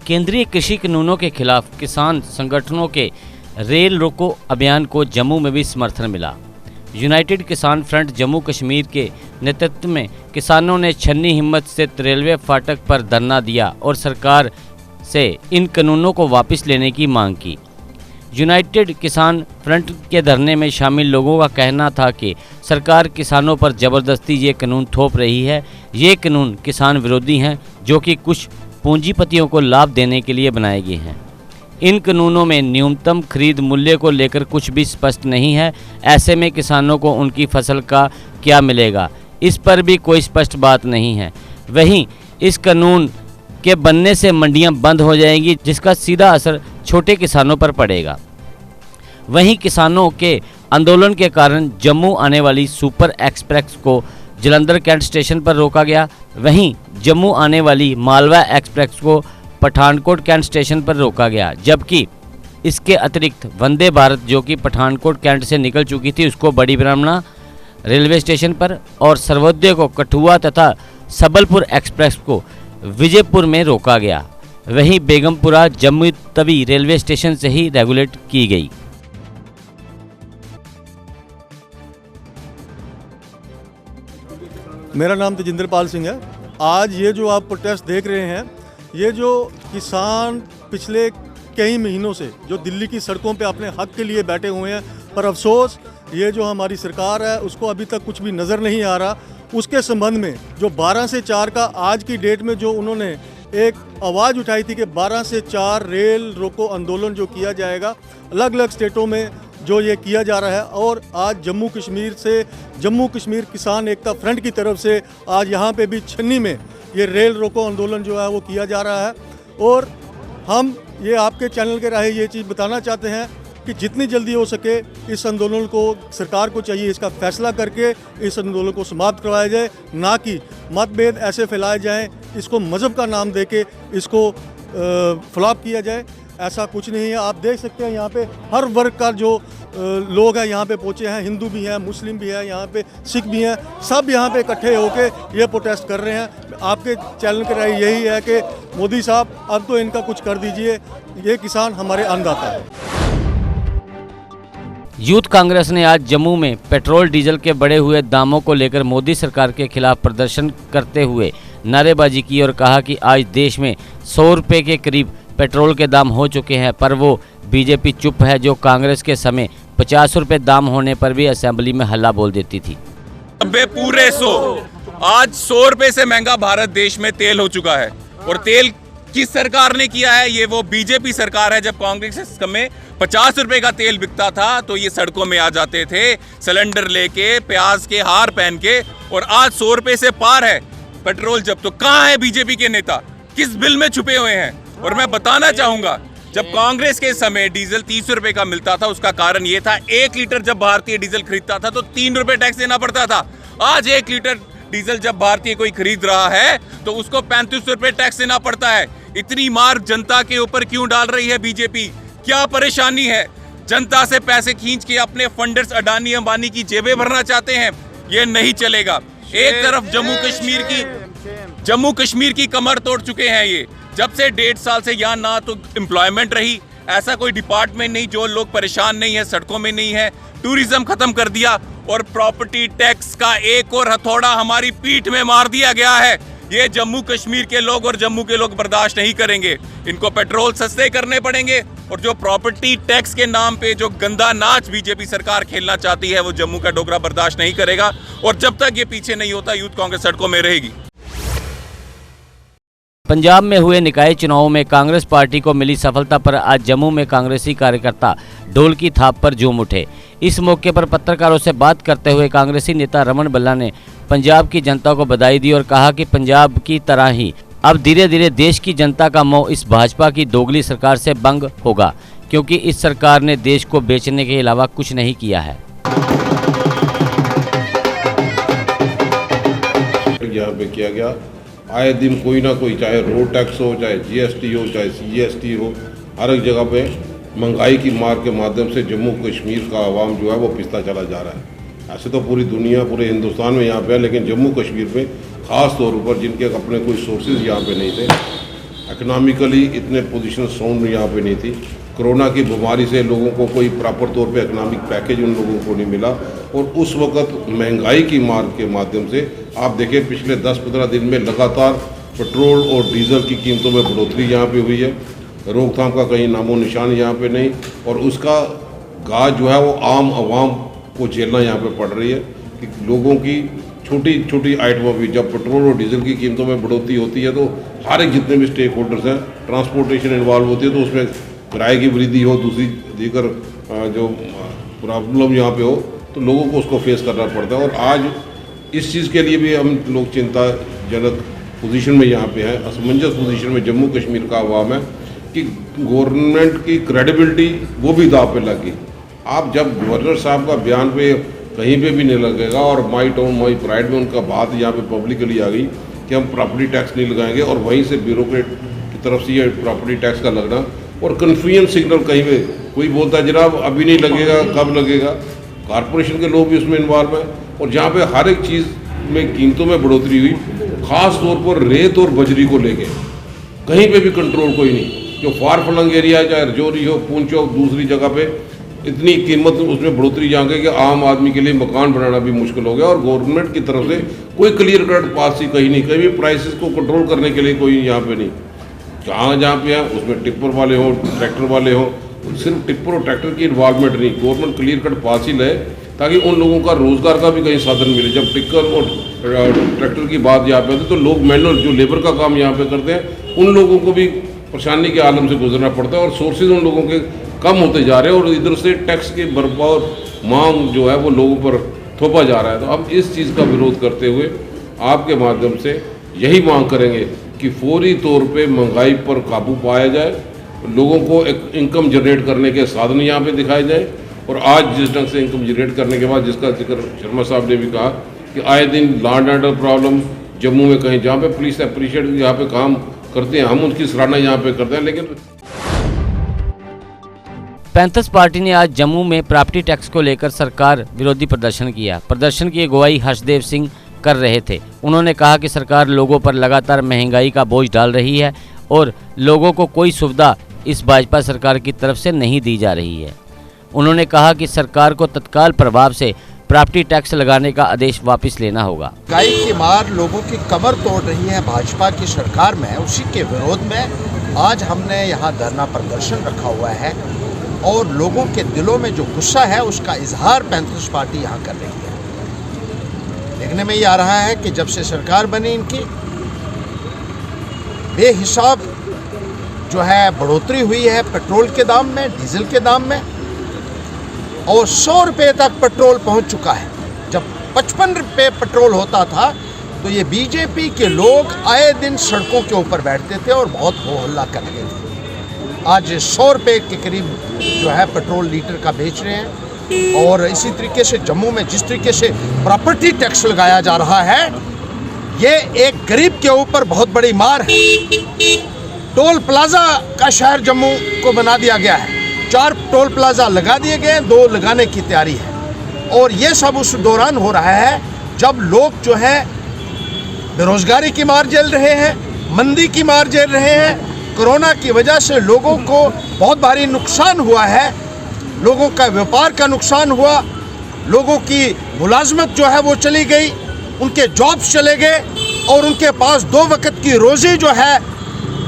केंद्रीय कृषि कानूनों के खिलाफ किसान संगठनों के रेल रोको अभियान को जम्मू में भी समर्थन मिला। यूनाइटेड किसान फ्रंट जम्मू कश्मीर के नेतृत्व में किसानों ने छन्नी हिम्मत स्थित रेलवे फाटक पर धरना दिया और सरकार से इन कानूनों को वापस लेने की मांग की। यूनाइटेड किसान फ्रंट के धरने में शामिल लोगों का कहना था कि सरकार किसानों पर ज़बरदस्ती ये कानून थोप रही है। ये कानून किसान विरोधी हैं जो कि कुछ पूंजीपतियों को लाभ देने के लिए बनाए गए हैं। इन कानूनों में न्यूनतम खरीद मूल्य को लेकर कुछ भी स्पष्ट नहीं है। ऐसे में किसानों को उनकी फसल का क्या मिलेगा, इस पर भी कोई स्पष्ट बात नहीं है। वहीं इस कानून के बनने से मंडियां बंद हो जाएंगी, जिसका सीधा असर छोटे किसानों पर पड़ेगा। वहीं किसानों के आंदोलन के कारण जम्मू आने वाली सुपर एक्सप्रेस को जलंधर कैंट स्टेशन पर रोका गया। वहीं जम्मू आने वाली मालवा एक्सप्रेस को पठानकोट कैंट स्टेशन पर रोका गया, जबकि इसके अतिरिक्त वंदे भारत जो कि पठानकोट कैंट से निकल चुकी थी उसको बड़ी ब्राह्मणा रेलवे स्टेशन पर और सर्वोदय को कठुआ तथा सबलपुर एक्सप्रेस को विजयपुर में रोका गया। वहीं बेगमपुरा जम्मू तवी रेलवे स्टेशन से ही रेगुलेट की गई। मेरा नाम तेजिंदर पाल सिंह है। आज ये जो आप प्रोटेस्ट देख रहे हैं, ये जो किसान पिछले कई महीनों से जो दिल्ली की सड़कों पे अपने हक के लिए बैठे हुए हैं, पर अफसोस ये जो हमारी सरकार है उसको अभी तक कुछ भी नज़र नहीं आ रहा। उसके संबंध में जो 12 से 4 का आज की डेट में जो उन्होंने एक आवाज़ उठाई थी कि 12 से 4 रेल रोको आंदोलन जो किया जाएगा, अलग अलग स्टेटों में जो ये किया जा रहा है। और आज जम्मू कश्मीर किसान एकता फ्रंट की तरफ से आज यहाँ पे भी छन्नी में ये रेल रोको आंदोलन जो है वो किया जा रहा है। और हम ये आपके चैनल के राहे ये चीज़ बताना चाहते हैं कि जितनी जल्दी हो सके इस आंदोलन को सरकार को चाहिए इसका फैसला करके इस आंदोलन को समाप्त करवाया जाए, ना कि मतभेद ऐसे फैलाए जाएं, इसको मज़हब का नाम देके इसको फ्लॉप किया जाए। ऐसा कुछ नहीं है। आप देख सकते हैं यहाँ पे हर वर्ग का जो लोग हैं यहाँ पे पहुँचे हैं, हिंदू भी हैं, मुस्लिम भी हैं, यहाँ पे सिख भी हैं, सब यहाँ पे इकट्ठे होके ये प्रोटेस्ट कर रहे हैं। आपके चैनल की राय यही है कि मोदी साहब अब तो इनका कुछ कर दीजिए, ये किसान हमारे अन्नदाता है। यूथ कांग्रेस ने आज जम्मू में पेट्रोल डीजल के बढ़े हुए दामों को लेकर मोदी सरकार के खिलाफ प्रदर्शन करते हुए नारेबाजी की और कहा कि आज देश में 100 रुपये के करीब पेट्रोल के दाम हो चुके हैं, पर वो बीजेपी चुप है जो कांग्रेस के समय 50 रुपये दाम होने पर भी असेंबली में हल्ला बोल देती थी। पूरे 100 आज 100 रुपये से महंगा भारत देश में तेल हो चुका है। और तेल किस सरकार ने किया है? ये वो बीजेपी सरकार है। जब कांग्रेस के समय 50 रुपए का तेल बिकता था तो ये सड़कों में आ जाते थे सिलेंडर लेके, प्याज के हार पहन के, और आज 100 रुपए से पार है पेट्रोल। जब तो कहाँ है बीजेपी के नेता, किस बिल में छुपे हुए हैं? और मैं बताना चाहूंगा, जब कांग्रेस के समय डीजल 30 रुपए का मिलता था उसका कारण ये था 1 लीटर जब भारतीय डीजल खरीदता था तो 3 रुपए टैक्स देना पड़ता था। आज 1 लीटर डीजल जब भारतीय कोई खरीद रहा है तो उसको 35 रुपए टैक्स देना पड़ता है। इतनी मार जनता के ऊपर क्यों डाल रही है बीजेपी? क्या परेशानी है? जनता से पैसे खींच के अपने फंडर्स अडानी अंबानी की जेबें भरना चाहते हैं? ये नहीं चलेगा। एक तरफ जम्मू कश्मीर की कमर तोड़ चुके हैं ये। जब से 1.5 साल से यहाँ ना तो एम्प्लॉयमेंट रही, ऐसा कोई डिपार्टमेंट नहीं जो लोग परेशान नहीं है, सड़कों में नहीं है, टूरिज्म खत्म कर दिया और प्रॉपर्टी टैक्स का एक और हथौड़ा हमारी पीठ में मार दिया गया है। ये जम्मू कश्मीर के लोग और जम्मू के लोग बर्दाश्त नहीं करेंगे। इनको पेट्रोल सस्ते करने पड़ेंगे और जो प्रॉपर्टी टैक्स के नाम पे जो गंदा नाच बीजेपी सरकार खेलना चाहती है वो जम्मू का डोगरा बर्दाश्त नहीं करेगा। और जब तक ये पीछे नहीं होता यूथ कांग्रेस सड़कों में रहेगी। पंजाब में हुए निकाय चुनावों में कांग्रेस पार्टी को मिली सफलता पर आज जम्मू में कांग्रेसी कार्यकर्ता ढोल की थाप पर झूम उठे। इस मौके पर पत्रकारों से बात करते हुए कांग्रेसी नेता रमन बल्ला ने पंजाब की जनता को बधाई दी और कहा कि पंजाब की तरह ही अब धीरे धीरे देश की जनता का मोह इस भाजपा की दोगली सरकार से भंग होगा, क्योंकि इस सरकार ने देश को बेचने के अलावा कुछ नहीं किया है। यहाँ पे किया गया, आए दिन कोई ना कोई, चाहे रोड टैक्स हो, चाहे जीएसटी हो, चाहे सीजीएसटी हो, हर एक जगह पे महंगाई की मार के माध्यम से जम्मू कश्मीर का आवाम जो है वो पिसता चला जा रहा है। ऐसे तो पूरी दुनिया, पूरे हिंदुस्तान में यहाँ पे है, लेकिन जम्मू कश्मीर पे ख़ास तौर पर जिनके अपने कोई सोर्सेज यहाँ पे नहीं थे, इकोनॉमिकली इतने पोजीशन साउंड यहाँ पे नहीं थी। कोरोना की बीमारी से लोगों को कोई प्रॉपर तौर पे इकोनॉमिक पैकेज उन लोगों को नहीं मिला और उस वक्त महंगाई की मार के माध्यम से आप देखें पिछले 10-15 दिन में लगातार पेट्रोल और डीजल की कीमतों में बढ़ोतरी यहाँ पे हुई है। रोकथाम का कहीं नामो निशान यहाँ पे नहीं और उसका गाज जो है वो आम आवाम को झेलना यहाँ पे पड़ रही है कि लोगों की छोटी छोटी आइटमों भी जब पेट्रोल और डीजल की कीमतों में बढ़ोतरी होती है तो हर एक जितने भी स्टेक होल्डर्स हैं, ट्रांसपोर्टेशन इन्वॉल्व होती है तो उसमें किराए की वृद्धि हो, दूसरी दीगर जो प्रॉब्लम यहाँ पे हो तो लोगों को उसको फेस करना पड़ता है। और आज इस चीज़ के लिए भी हम लोग चिंताजनक पोजीशन में यहाँ पे हैं, असमंजस पोजीशन में जम्मू कश्मीर का अवाम है कि गवर्नमेंट की क्रेडिबिलिटी वो भी दाव पे लगी। आप जब गवर्नर साहब का बयान पे कहीं पे भी नहीं लगेगा और माई टाउन माई प्राइड में उनका बात यहाँ पे पब्लिकली आ गई कि हम प्रॉपर्टी टैक्स नहीं लगाएंगे और वहीं से ब्यूरोक्रेट की तरफ से ये प्रॉपर्टी टैक्स का लगना और कन्फ्यूजन सिग्नल कहीं पे कोई बोलता है जनाब अभी नहीं लगेगा, कब लगेगा। कॉरपोरेशन के लोग भी उसमें इन्वॉल्व हैं और जहाँ पे हर एक चीज़ में कीमतों में बढ़ोतरी हुई, ख़ास तौर पर रेत और बजरी को लेके कहीं पे भी कंट्रोल कोई नहीं। जो फार फलंग एरिया चाहे रजौरी हो, पूंछ हो, दूसरी जगह पे इतनी कीमत उसमें बढ़ोतरी जा गई कि आम आदमी के लिए मकान बनाना भी मुश्किल हो गया और गवर्नमेंट की तरफ से कोई क्लियर कट पॉलिसी कहीं नहीं, कहीं भी प्राइसेस को कंट्रोल करने के लिए कोई यहाँ पे नहीं। जहाँ पे है उसमें टिप्पर वाले हों, ट्रैक्टर वाले हों, सिर्फ टिप्पर और ट्रैक्टर की इन्वॉल्वमेंट नहीं, गवर्नमेंट क्लियर कट पॉलिसी ले ताकि उन लोगों का रोज़गार का भी कहीं साधन मिले। जब टिप्पर और ट्रैक्टर की बात यहाँ पे आती तो लोग मैनुअल जो लेबर का काम यहाँ पे करते हैं उन लोगों को भी परेशानी के आलम से गुजरना पड़ता है और सोर्सेज उन लोगों के कम होते जा रहे हैं और इधर से टैक्स की भरपार मांग जो है वो लोगों पर थोपा जा रहा है। तो अब इस चीज़ का विरोध करते हुए आपके माध्यम से यही मांग करेंगे कि फौरी तौर पे महंगाई पर काबू पाया जाए, लोगों को एक इनकम जनरेट करने के साधन यहाँ पे दिखाए जाए। और आज जिस ढंग से इनकम जनरेट करने के बाद जिसका जिक्र शर्मा साहब ने भी कहा कि आए दिन law and order problem Jammu में कहीं जहाँ पे पुलिस अप्रिशिएट यहाँ पे काम करते हैं, हम उनकी सराहना यहाँ पे करते हैं। लेकिन पैंथर्स पार्टी ने आज जम्मू में प्रॉपर्टी टैक्स को लेकर सरकार विरोधी प्रदर्शन किया। प्रदर्शन की अगुवाई हर्षदेव सिंह कर रहे थे। उन्होंने कहा कि सरकार लोगों पर लगातार महंगाई का बोझ डाल रही है और लोगों को कोई सुविधा इस भाजपा सरकार की तरफ से नहीं दी जा रही है। उन्होंने कहा कि सरकार को तत्काल प्रभाव से प्रॉपर्टी टैक्स लगाने का आदेश वापस लेना होगा। महंगाई की मार लोगों की कमर तोड़ रही है भाजपा की सरकार में, उसी के विरोध में आज हमने यहाँ धरना प्रदर्शन रखा हुआ है और लोगों के दिलों में जो गुस्सा है उसका इजहार पैंथर्स पार्टी यहाँ कर रही है। देखने में ये आ रहा है कि जब से सरकार बनी इनकी बेहिसाब जो है बढ़ोतरी हुई है पेट्रोल के दाम में, डीजल के दाम में और 100 रुपये तक पेट्रोल पहुँच चुका है। जब 55 रुपये पेट्रोल होता था तो ये बीजेपी के लोग आए दिन सड़कों के ऊपर बैठते थे और बहुत हो हल्ला कर रहे थे। आज 100 रुपये के करीब जो है पेट्रोल लीटर का बेच रहे हैं। और इसी तरीके से जम्मू में जिस तरीके से प्रॉपर्टी टैक्स लगाया जा रहा है ये एक गरीब के ऊपर बहुत बड़ी मार है। टोल प्लाजा का शहर जम्मू को बना दिया गया है, 4 टोल प्लाजा लगा दिए गए, 2 लगाने की तैयारी है। और ये सब उस दौरान हो रहा है जब लोग जो है बेरोजगारी की मार झेल रहे हैं, मंदी की मार झेल रहे हैं। कोरोना की वजह से लोगों को बहुत भारी नुकसान हुआ है, लोगों का व्यापार का नुकसान हुआ, लोगों की मुलाजमत जो है वो चली गई, उनके जॉब्स चले गए और उनके पास 2 वक्त की रोज़ी जो है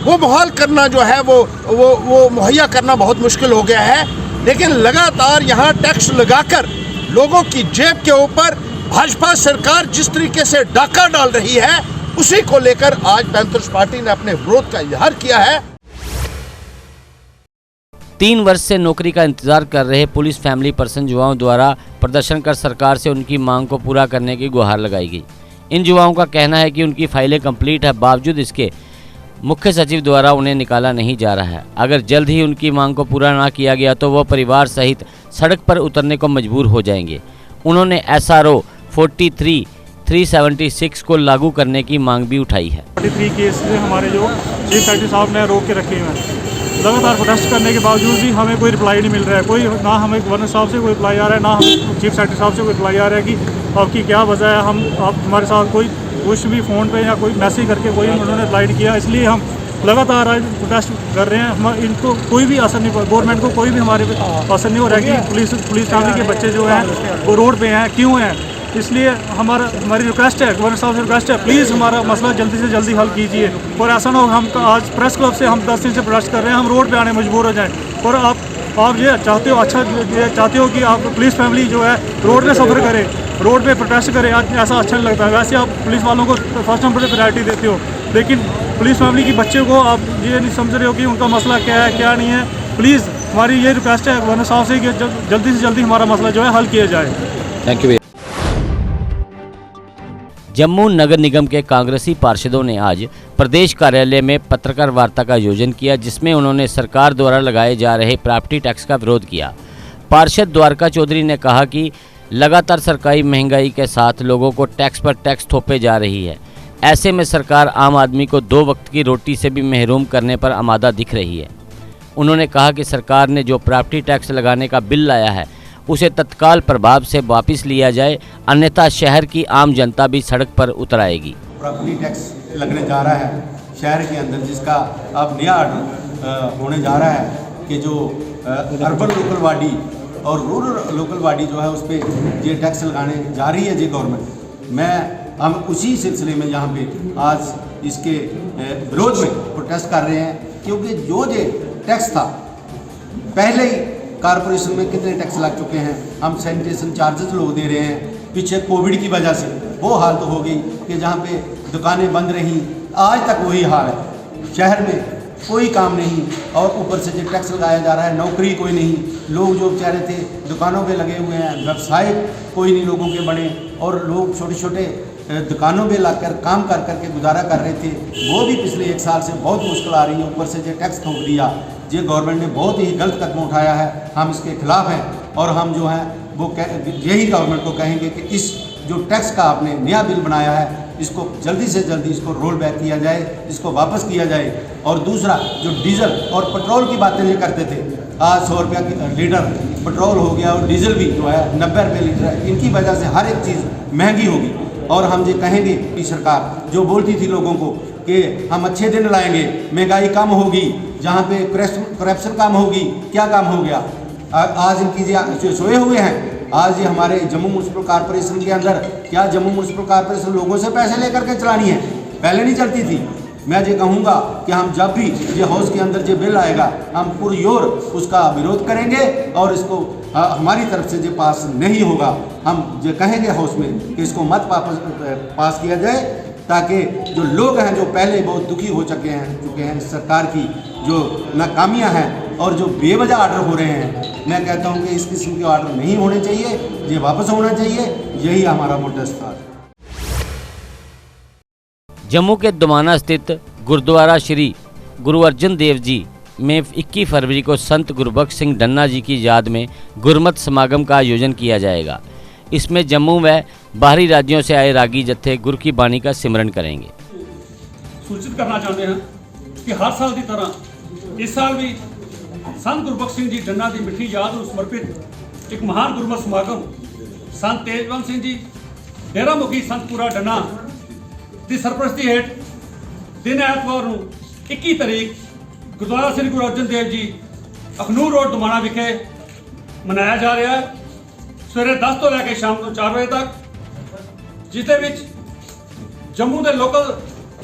वो बहाल करना जो है वो मुहैया करना बहुत मुश्किल हो गया है। लेकिन लगातार यहाँ टैक्स लगाकर लोगों की जेब के ऊपर भाजपा सरकार जिस तरीके से डाका डाल रही है उसी को लेकर आज पैंथर्स पार्टी ने अपने विरोध का इजहार किया है। 3 वर्ष से नौकरी का इंतजार कर रहे पुलिस फैमिली पर्सन युवाओं द्वारा प्रदर्शन कर सरकार से उनकी मांग को पूरा करने की गुहार लगाई गई। इन युवाओं का कहना है कि उनकी फाइलें कंप्लीट है, बावजूद इसके मुख्य सचिव द्वारा उन्हें निकाला नहीं जा रहा है। अगर जल्द ही उनकी मांग को पूरा ना किया गया तो वह परिवार सहित सड़क पर उतरने को मजबूर हो जाएंगे। उन्होंने SRO 43-376 को लागू करने की मांग भी उठाई है। 43 केस से हमारे जो चीफ सेक्रेटरी साहब ने रोक के रखे हुए हैं, लगातार प्रोटेस्ट करने के बावजूद भी हमें कोई रिप्लाई नहीं मिल रहा है। कोई ना हमें गवर्नर साहब से कोई रिप्लाई आ रहा है, ना हमें चीफ सेक्रेटरी साहब से कोई रिप्लाई आ रहा है कि आपकी क्या वजह है। आप हमारे साथ कोई कुछ भी फ़ोन पे या कोई मैसेज करके कोई उन्होंने रिप्लाई नहीं किया। इसलिए हम लगातार आज प्रोटेस्ट कर रहे हैं। हम इनको कोई भी असर नहीं, गवर्नमेंट को कोई भी हमारे पे असर नहीं हो रहा है कि पुलिस फैमिली के बच्चे जो हैं वो रोड पे हैं, क्यों हैं। इसलिए हमारी रिक्वेस्ट है, गवर्नर साहब से रिक्वेस्ट है, प्लीज़ हमारा मसला जल्दी से जल्दी हल कीजिए। और ऐसा ना हो, हम आज प्रेस क्लब से हम 10 दिन से प्रोटेस्ट कर रहे हैं, हम रोड पे आने मजबूर हो जाएं। और आप ये चाहते हो कि आप पुलिस फैमिली जो है रोड पे सफ़र करे, रोड पे प्रोटेस्ट करे, आज ऐसा अच्छा नहीं लगता है। वैसे आप पुलिस वालों को फर्स्ट नंबर पर प्रायोरिटी देते हो, लेकिन पुलिस फैमिली के बच्चे को आप ये नहीं समझ रहे हो कि उनका मसला क्या है क्या नहीं है। प्लीज़ हमारी ये रिक्वेस्ट है गवर्नर साहब से कि जल्दी से जल्दी हमारा मसला जो है हल किया जाए। Thank you. जम्मू नगर निगम के कांग्रेसी पार्षदों ने आज प्रदेश कार्यालय में पत्रकार वार्ता का आयोजन किया, जिसमें उन्होंने सरकार द्वारा लगाए जा रहे प्रॉपर्टी टैक्स का विरोध किया। पार्षद द्वारका चौधरी ने कहा कि लगातार सरकारी महंगाई के साथ लोगों को टैक्स पर टैक्स थोपे जा रही है। ऐसे में सरकार आम आदमी को 2 वक्त की रोटी से भी महरूम करने पर आमादा दिख रही है। उन्होंने कहा कि सरकार ने जो प्रॉपर्टी टैक्स लगाने का बिल लाया है उसे तत्काल प्रभाव से वापस लिया जाए, अन्यथा शहर की आम जनता भी सड़क पर उतर आएगी। प्रॉपर्टी टैक्स लगने जा रहा है शहर के अंदर, जिसका अब नया ऑर्डर होने जा रहा है कि जो अर्बन लोकल बॉडी और रूरल लोकल बॉडी जो है उस पर ये टैक्स लगाने जा रही है जी गवर्नमेंट। हम उसी सिलसिले में यहाँ पे आज इसके विरोध में प्रोटेस्ट कर रहे हैं, क्योंकि जो टैक्स था पहले ही कारपोरेशन में कितने टैक्स लग चुके हैं। हम सैनिटेशन चार्जेस लोग दे रहे हैं, पीछे कोविड की वजह से वो हालत हो गई कि जहाँ पे दुकानें बंद रहीं, आज तक वही हाल है। शहर में कोई काम नहीं और ऊपर से जो टैक्स लगाया जा रहा है, नौकरी कोई नहीं। लोग जो बेचारे थे दुकानों पे लगे हुए हैं, व्यवसाय कोई नहीं लोगों के बने, और लोग छोटे छोटे दुकानों पे लाकर काम कर करके गुजारा कर रहे थे। वो भी पिछले 1 साल से बहुत मुश्किल आ रही है। ऊपर से जो टैक्स थोप दिया, ये गवर्नमेंट ने बहुत ही गलत कदम उठाया है। हम इसके खिलाफ हैं और हम जो हैं वो यही गवर्नमेंट को कहेंगे कि इस जो टैक्स का आपने नया बिल बनाया है इसको जल्दी से जल्दी इसको रोल बैक किया जाए, इसको वापस किया जाए। और दूसरा जो डीजल और पेट्रोल की बातें ये करते थे, आज 100 रुपया की लीटर पेट्रोल हो गया और डीजल भी जो है 90 रुपये लीटर है। इनकी वजह से हर एक चीज़ महंगी होगी। और हम ये कहेंगे कि सरकार जो बोलती थी लोगों को कि हम अच्छे दिन लाएंगे, महंगाई कम होगी, जहाँ पे करप्शन कम होगी, क्या काम हो गया? आज इनकी जो सोए हुए हैं। आज ये हमारे जम्मू म्यूनसिपल कॉर्पोरेशन के अंदर क्या जम्मू म्यूनसिपल कॉर्पोरेशन लोगों से पैसे लेकर के चलानी है? पहले नहीं चलती थी। मैं ये कहूँगा कि हम जब भी ये हाउस के अंदर जो बिल आएगा हम पुरजोर उसका विरोध करेंगे और इसको हमारी तरफ से जो पास नहीं होगा हम ये कहेंगे हाउस में कि इसको मत पास किया जाए, ताकि जो लोग हैं जो पहले बहुत दुखी हो चुके हैं सरकार की जो नाकामियां हैं और जो बेवजह ऑर्डर हो रहे हैं, मैं कहता हूं कि इस किस्म के ऑर्डर नहीं होने चाहिए, ये वापस होना चाहिए। यही हमारा प्रोटेस्ट था। जम्मू के दुमाना स्थित गुरुद्वारा श्री गुरु अर्जन देव जी में 21 फरवरी को संत गुरबख्श सिंह डन्ना जी की याद में गुरमत समागम का आयोजन किया जाएगा। इसमें जम्मू व बाहरी राज्यों से आए रागी जत्थे गुरु की बाणी का सिमरन करेंगे। सूचित करना चाहते हैं कि हर साल की तरह इस साल भी संत गुरबख्श सिंह जी डन्ना की मिठी याद ਨੂੰ समर्पित एक महान गुरमत समागम संत तेजवंत सिंह जी डेरा मुखी संतपुरा डन्ना की सरपरस्ती हेठ दिन ਐਤਵਾਰ ਨੂੰ 21 ਤਰੀਕ ਗੁਰਦੁਆਰਾ ਸ੍ਰੀ ਗੁਰੂ ਅਰਜਨ ਦੇਵ ਜੀ ਅਖਨੂਰ ਰੋਡ ਦੁਮਾਣਾ ਵਿਖੇ ਮਨਾਇਆ ਜਾ ਰਿਹਾ ਹੈ। ਸਵੇਰੇ 10 ਤੋਂ ਲੈ ਕੇ ਸ਼ਾਮ ਨੂੰ 4 ਵਜੇ ਤੱਕ, ਜਿਸ ਦੇ ਵਿੱਚ ਜੰਮੂ ਦੇ ਲੋਕਲ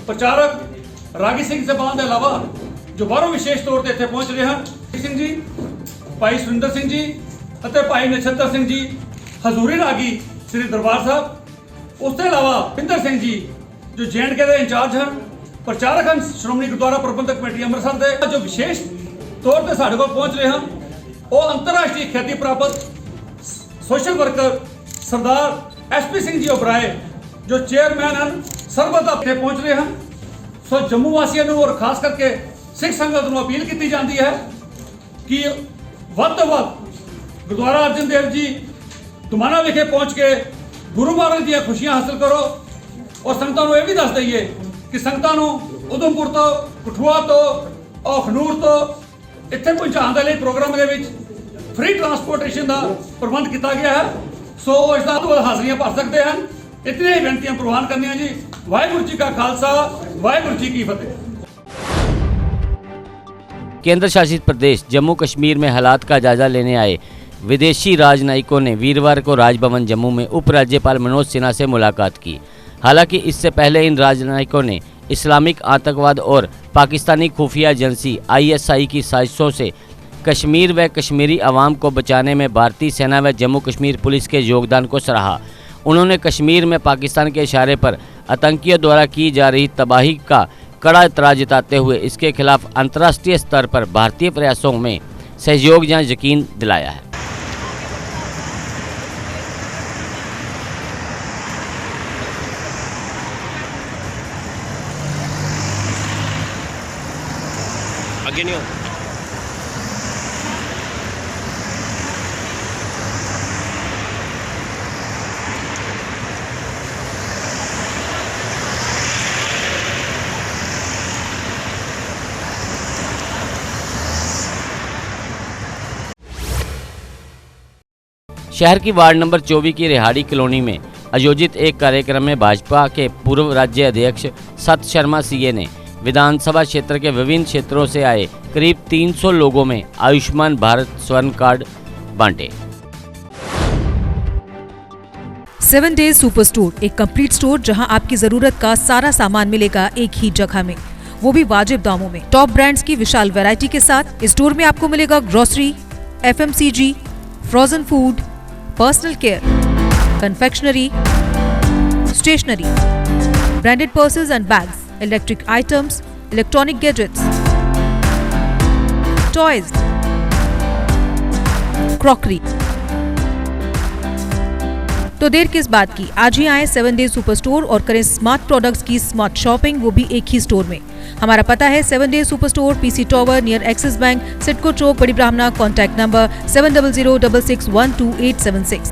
ਪ੍ਰਚਾਰਕ ਰਾਗੀ ਸਿੰਘ ਸਾਹਿਬਾਨ ਦੇ ਇਲਾਵਾ ਜੋ ਬਾਹਰੋਂ ਵਿਸ਼ੇਸ਼ ਤੌਰ ਤੇ ਇੱਥੇ ਪਹੁੰਚ ਰਹੇ ਹਨ, ਸਿੰਘ ਜੀ, ਭਾਈ ਸੁਰਿੰਦਰ ਸਿੰਘ ਜੀ ਅਤੇ ਭਾਈ ਨਛੱਤਰ ਸਿੰਘ ਜੀ ਹਜ਼ੂਰੀ ਰਾਗੀ ਸ੍ਰੀ ਦਰਬਾਰ ਸਾਹਿਬ। ਉਸ ਤੋਂ ਇਲਾਵਾ ਪਿੰਦਰ ਸਿੰਘ ਜੀ ਜੋ J&K ਦੇ ਇੰਚਾਰਜ ਹਨ, ਪ੍ਰਚਾਰਕ ਹਨ ਸ਼੍ਰੋਮਣੀ ਗੁਰਦੁਆਰਾ ਪ੍ਰਬੰਧਕ ਕਮੇਟੀ ਅੰਮ੍ਰਿਤਸਰ ਦੇ, ਜੋ ਵਿਸ਼ੇਸ਼ ਤੌਰ ਤੇ ਸਾਡੇ ਕੋਲ ਪਹੁੰਚ ਰਹੇ ਹਨ। ਉਹ ਅੰਤਰਰਾਸ਼ਟਰੀ ख्याति ਪ੍ਰਾਪਤ सोशल वर्कर सरदार SP सिंह जी ओबराय जो चेयरमैन हैं सरबत अपने पहुँच रहे हैं। सो जम्मू वासियों को और खास करके सिख संगत को अपील की जाती है कि वध तो वध गुरुद्वारा अर्जन देव जी दुमाना विखे पहुँच के गुरु महाराज दी खुशियां हासिल करो। और संगतों को यह भी दस दईए कि संगतों उधमपुर तो कठुआ तो अखनूर तो इतने पहुँचाने के लिए प्रोग्राम के फ्री ट्रांसपोर्टेशन का प्रबंध किया गया है। सो इसका हाजिरियां भर सकते हैं। इतनी ही बेनतियां प्रवान करनी जी। वाहिगुरू जी का खालसा, वाहिगुरू जी की फतेह। केंद्र शासित प्रदेश जम्मू कश्मीर में हालात का जायजा लेने आए विदेशी राजनयिकों ने वीरवार को राजभवन जम्मू में उप राज्यपाल मनोज सिन्हा से मुलाकात की। हालांकि इससे पहले इन राजनयिकों ने इस्लामिक आतंकवाद और पाकिस्तानी खुफिया एजेंसी ISI की साजिशों से कश्मीर व कश्मीरी आवाम को बचाने में भारतीय सेना व जम्मू कश्मीर पुलिस के योगदान को सराहा। उन्होंने कश्मीर में पाकिस्तान के इशारे पर आतंकियों द्वारा की जा रही तबाही का कड़ा एतराज़ जताते हुए इसके खिलाफ अंतर्राष्ट्रीय स्तर पर भारतीय प्रयासों में सहयोग या यकीन दिलाया है। शहर की वार्ड नंबर 24 की रिहाड़ी कॉलोनी में आयोजित एक कार्यक्रम में भाजपा के पूर्व राज्य अध्यक्ष सत शर्मा CA ने विधानसभा क्षेत्र के विभिन्न क्षेत्रों से आए करीब 300 लोगों में आयुष्मान भारत स्वर्ण कार्ड बांटे। 7 डेज सुपर स्टोर, एक कंप्लीट स्टोर जहां आपकी जरूरत का सारा सामान मिलेगा एक ही जगह में, वो भी वाजिब दामों में। टॉप ब्रांड्स की विशाल वैरायटी के साथ इस स्टोर में आपको मिलेगा grocery, FMCG, frozen food, personal care, confectionery, stationery, branded purses and bags, electric items, electronic gadgets, toys, crockery. तो देर किस बात की, आज ही आए 7 डेज सुपर स्टोर और करें स्मार्ट प्रोडक्ट्स की स्मार्ट शॉपिंग, वो भी एक ही स्टोर में। हमारा पता है 7 days super store, PC tower near Axis Bank, CIDCO Chowk, Bari Brahmana. Contact number 7006612876।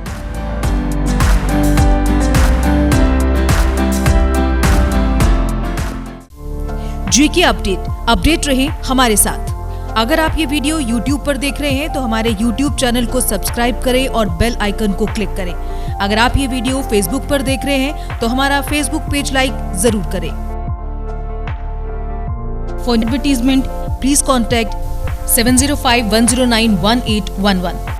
GK update रहे हमारे साथ। अगर आप ये वीडियो YouTube पर देख रहे हैं तो हमारे YouTube चैनल को सब्सक्राइब करें और बेल आइकन को क्लिक करें। अगर आप ये वीडियो Facebook पर देख रहे हैं तो हमारा Facebook पेज लाइक जरूर करें। For advertisement please contact 7051091811।